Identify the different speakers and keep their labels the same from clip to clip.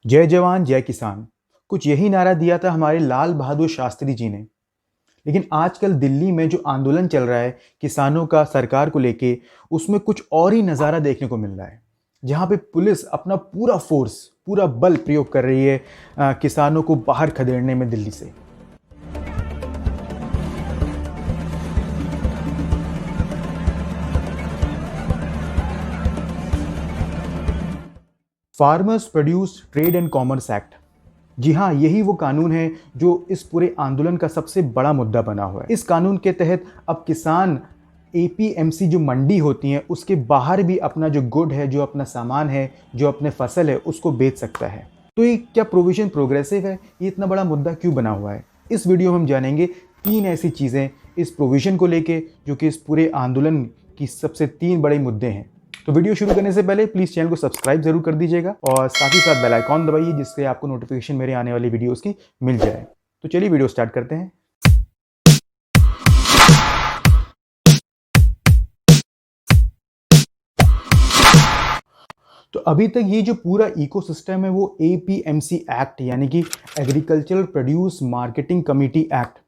Speaker 1: जय जवान जय किसान, कुछ यही नारा दिया था हमारे लाल बहादुर शास्त्री जी ने। लेकिन आजकल दिल्ली में जो आंदोलन चल रहा है किसानों का सरकार को लेके, उसमें कुछ और ही नज़ारा देखने को मिल रहा है। जहाँ पे पुलिस अपना पूरा फोर्स, पूरा बल प्रयोग कर रही है किसानों को बाहर खदेड़ने में दिल्ली से। Farmers produce trade and commerce act, जी हाँ, यही वो कानून है जो इस पूरे आंदोलन का सबसे बड़ा मुद्दा बना हुआ है। इस कानून के तहत अब किसान एपीएमसी जो मंडी होती हैं उसके बाहर भी अपना जो गुड है, जो अपना सामान है, जो अपने फसल है, उसको बेच सकता है। तो ये क्या प्रोविजन प्रोग्रेसिव है? ये इतना बड़ा मुद्दा क्यों बना हुआ है? इस वीडियो में हम जानेंगे 3 ऐसी चीज़ें इस प्रोविजन को लेके जो कि इस पूरे आंदोलन की सबसे 3 बड़े मुद्दे हैं। तो वीडियो शुरू करने से पहले प्लीज़ चैनल को सब्सक्राइब जरूर कर दीजिएगा और साथ ही साथ बेल आइकॉन दबाइए जिससे आपको नोटिफिकेशन मेरे आने वाली वीडियोस की मिल जाए। तो चलिए वीडियो स्टार्ट करते हैं। तो अभी तक ये जो पूरा इकोसिस्टम है वो एपीएमसी एक्ट यानी कि agricultural produce marketing committee act,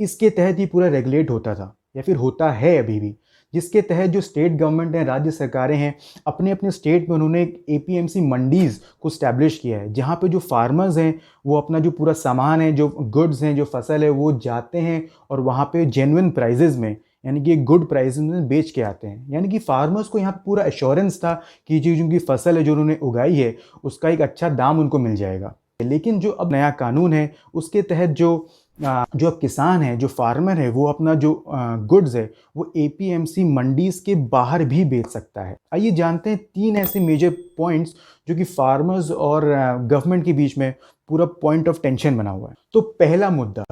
Speaker 1: इसके तहत ही पूरा रेगुलेट होता था या फिर होता है अभी भी। जिसके तहत जो स्टेट गवर्नमेंट है, राज्य सरकारें हैं, अपने अपने स्टेट में उन्होंने एपीएमसी मंडीज़ को स्टैब्लिश किया है, जहाँ पे जो फार्मर्स हैं वो अपना जो पूरा सामान है, जो गुड्स हैं, जो फसल है, वो जाते हैं और वहाँ पे जेन्युइन प्राइजेज़ में यानी कि गुड प्राइस में बेच के आते हैं। यानी कि फार्मर्स को यहाँ पे पूरा एश्योरेंस था कि जो उनकी फसल है, जो उन्होंने उगाई है, उसका एक अच्छा दाम उनको मिल जाएगा। लेकिन जो अब नया कानून है उसके तहत जो अब किसान है, जो फार्मर है, वो अपना जो गुड्स है वो एपीएमसी मंडीज के बाहर भी बेच सकता है। आइए जानते हैं 3 ऐसे मेजर पॉइंट्स जो कि फार्मर्स और गवर्नमेंट के बीच में पूरा पॉइंट ऑफ टेंशन बना हुआ है। तो पहला मुद्दा,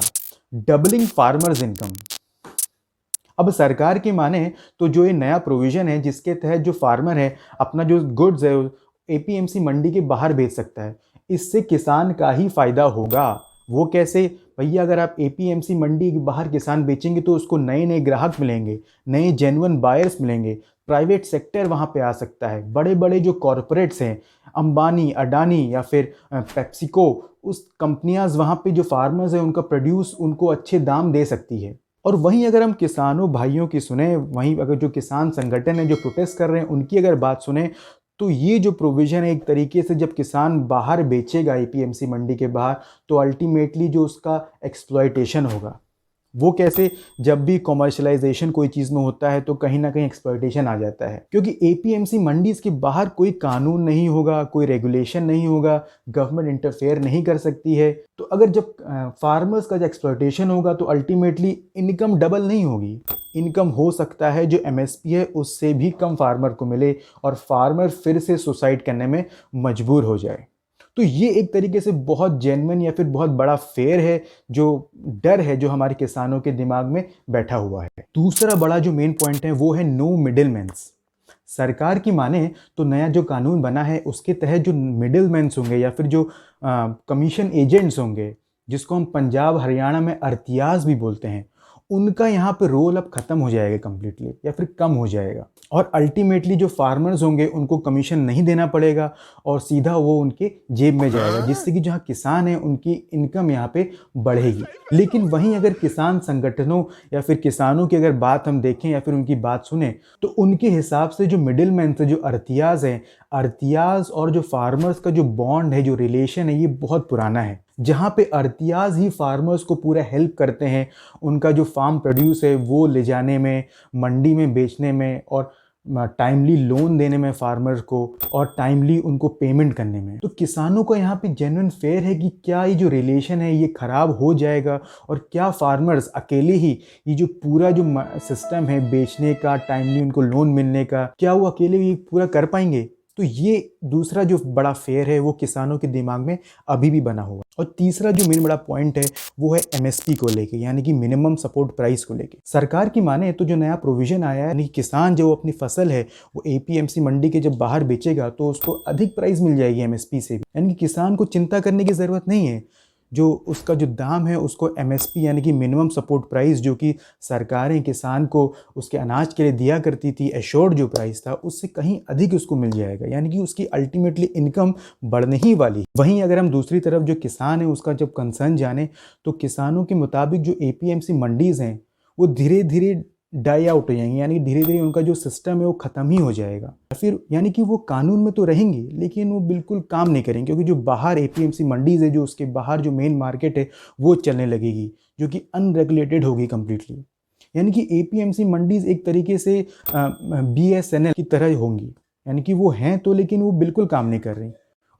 Speaker 1: डबलिंग फार्मर्स इनकम। अब सरकार की माने तो जो ये नया प्रोविजन है जिसके तहत जो फार्मर है अपना जो गुड्स है एपीएमसी मंडी के बाहर बेच सकता है, इससे किसान का ही फायदा होगा। वो कैसे? भैया, अगर आप एपीएमसी मंडी के बाहर किसान बेचेंगे तो उसको नए नए ग्राहक मिलेंगे, नए जेन्युइन बायर्स मिलेंगे, प्राइवेट सेक्टर वहाँ पे आ सकता है, बड़े बड़े जो कॉरपोरेट्स हैं, अंबानी, अडानी या फिर पेप्सिको, उस कंपनियां वहाँ पे जो फार्मर्स हैं उनका प्रोड्यूस उनको अच्छे दाम दे सकती है। और वहीं अगर हम किसानों भाइयों की सुने, वहीं अगर जो किसान संगठन है जो प्रोटेस्ट कर रहे हैं उनकी अगर बात सुने, तो ये जो प्रोविज़न है एक तरीके से जब किसान बाहर बेचेगा एपीएमसी मंडी के बाहर, तो अल्टीमेटली जो उसका एक्सप्लॉयटेशन होगा। वो कैसे? जब भी कॉमर्शलाइजेशन कोई चीज़ में होता है तो कहीं ना कहीं एक्सप्लॉयटेशन आ जाता है, क्योंकि एपीएमसी मंडीज के बाहर कोई कानून नहीं होगा, कोई रेगुलेशन नहीं होगा, गवर्नमेंट इंटरफेयर नहीं कर सकती है। तो अगर जब फार्मर्स का जो एक्सप्लॉयटेशन होगा तो अल्टीमेटली इनकम डबल नहीं होगी। इनकम हो सकता है जो एमएसपी है उससे भी कम फार्मर को मिले और फार्मर फिर से सुसाइड करने में मजबूर हो जाए। तो ये एक तरीके से बहुत जेन्युइन या फिर बहुत बड़ा फेयर है, जो डर है जो हमारे किसानों के दिमाग में बैठा हुआ है। दूसरा बड़ा जो मेन पॉइंट है वो है नो मिडिलमैन्स। सरकार की माने तो नया जो कानून बना है उसके तहत जो मिडिलमैन्स होंगे या फिर जो कमीशन एजेंट्स होंगे, जिसको हम पंजाब हरियाणा में अर्तियाज भी बोलते हैं, उनका यहाँ पे रोल अब खत्म हो जाएगा कम्प्लीटली या फिर कम हो जाएगा। और अल्टीमेटली जो फार्मर्स होंगे उनको कमीशन नहीं देना पड़ेगा और सीधा वो उनके जेब में जाएगा, जिससे कि जहाँ किसान हैं उनकी इनकम यहाँ पे बढ़ेगी। लेकिन वहीं अगर किसान संगठनों या फिर किसानों की अगर बात हम देखें या फिर उनकी बात सुने, तो उनके हिसाब से जो मिडिल मैन से जो अर्तियाज हैं, अर्तियाज और जो फार्मर्स का जो बॉन्ड है, जो रिलेशन है, ये बहुत पुराना है। जहाँ पे अर्तियाज ही फार्मर्स को पूरा हेल्प करते हैं उनका जो फार्म प्रोड्यूस है वो ले जाने में, मंडी में बेचने में और टाइमली लोन देने में फार्मर को और टाइमली उनको पेमेंट करने में। तो किसानों को यहाँ पे जेन्युइन फेयर है कि क्या ये जो रिलेशन है ये ख़राब हो जाएगा और क्या फार्मर्स अकेले ही ये जो पूरा जो सिस्टम है बेचने का, टाइमली उनको लोन मिलने का, क्या वो अकेले ही पूरा कर पाएंगे? तो ये दूसरा जो बड़ा फेयर है वो किसानों के दिमाग में अभी भी बना हुआ है। और तीसरा जो मेन बड़ा पॉइंट है वो है एमएसपी को लेके, यानी कि मिनिमम सपोर्ट प्राइस को लेके। सरकार की माने तो जो नया प्रोविजन आया है, यानी किसान जो अपनी फसल है वो एपीएमसी मंडी के जब बाहर बेचेगा तो उसको अधिक प्राइस मिल जाएगी एमएसपी से भी, यानी कि किसान को चिंता करने की ज़रूरत नहीं है। जो उसका जो दाम है उसको एमएसपी यानी कि मिनिमम सपोर्ट प्राइस जो कि सरकारें किसान को उसके अनाज के लिए दिया करती थी, एश्योर्ड जो प्राइस था, उससे कहीं अधिक उसको मिल जाएगा, यानी कि उसकी अल्टीमेटली इनकम बढ़ने ही वाली। वहीं अगर हम दूसरी तरफ जो किसान है उसका जब कंसर्न जाने, तो किसानों के मुताबिक जो एपीएमसी मंडीज़ हैं वो धीरे धीरे डाई आउट हो जाएंगे, यानी धीरे धीरे उनका जो सिस्टम है वो ख़त्म ही हो जाएगा। फिर यानी कि वो कानून में तो रहेंगे लेकिन वो बिल्कुल काम नहीं करेंगे, क्योंकि जो बाहर एपीएमसी मंडीज़ है, जो उसके बाहर जो मेन मार्केट है वो चलने लगेगी, जो कि अनरेगुलेटेड होगी कम्प्लीटली। यानी कि एपीएमसी मंडीज़ एक तरीके से बीएसएनएल की तरह होंगी, यानी कि वो हैं तो लेकिन वो बिल्कुल काम नहीं कर रही।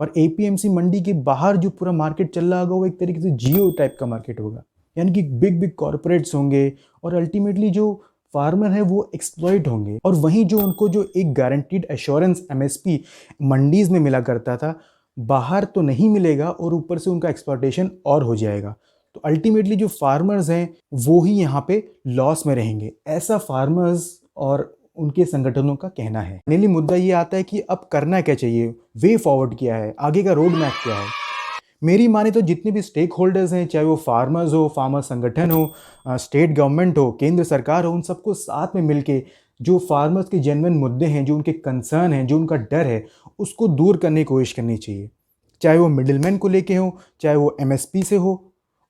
Speaker 1: और एपीएमसी मंडी के बाहर जो पूरा मार्केट चल रहा होगा वो एक तरीके से जियो टाइप का मार्केट होगा, यानी कि बिग बिग कॉरपोरेट्स होंगे और अल्टीमेटली जो फार्मर है वो एक्सप्लॉइट होंगे। और वहीं जो उनको जो एक गारंटीड एश्योरेंस एमएसपी मंडीज में मिला करता था, बाहर तो नहीं मिलेगा और ऊपर से उनका एक्सप्लॉइटेशन और हो जाएगा। तो अल्टीमेटली जो फार्मर्स हैं वो ही यहाँ पे लॉस में रहेंगे, ऐसा फार्मर्स और उनके संगठनों का कहना है। फाइनली मुद्दा ये आता है कि अब करना क्या चाहिए, वे फॉरवर्ड क्या है, आगे का रोड मैप क्या है। मेरी माने तो जितने भी स्टेक होल्डर्स हैं, चाहे वो फार्मर्स हो, फार्मर संगठन हो, स्टेट गवर्नमेंट हो, केंद्र सरकार हो, उन सबको साथ में मिलके जो फार्मर्स के जेन्युइन मुद्दे हैं, जो उनके कंसर्न हैं, जो उनका डर है, उसको दूर करने की कोशिश करनी चाहिए। चाहे वो मिडिलमैन को लेके हो, चाहे वो एमएसपी से हो,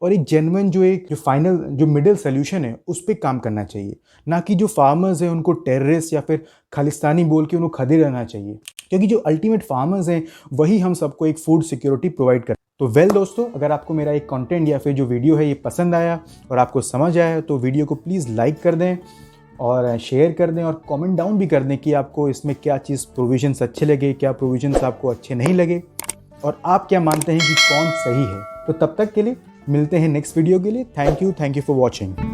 Speaker 1: और एक जेन्युइन जो फाइनल जो मिडिल सोल्यूशन है उस पर काम करना चाहिए, ना कि जो फार्मर्स हैं उनको टेररिस्ट या फिर खालिस्तानी बोल के उनको खदे रहना चाहिए, क्योंकि जो अल्टीमेट फार्मर्स हैं वही हम सबको एक फूड सिक्योरिटी प्रोवाइड करते हैं। तो दोस्तों, अगर आपको मेरा एक कंटेंट या फिर जो वीडियो है ये पसंद आया और आपको समझ आया तो वीडियो को प्लीज़ लाइक कर दें और शेयर कर दें और कमेंट डाउन भी कर दें कि आपको इसमें क्या चीज़ प्रोविजंस अच्छे लगे, क्या प्रोविजंस आपको अच्छे नहीं लगे, और आप क्या मानते हैं कि कौन सही है। तो तब तक के लिए मिलते हैं नेक्स्ट वीडियो के लिए। Thank you for watching.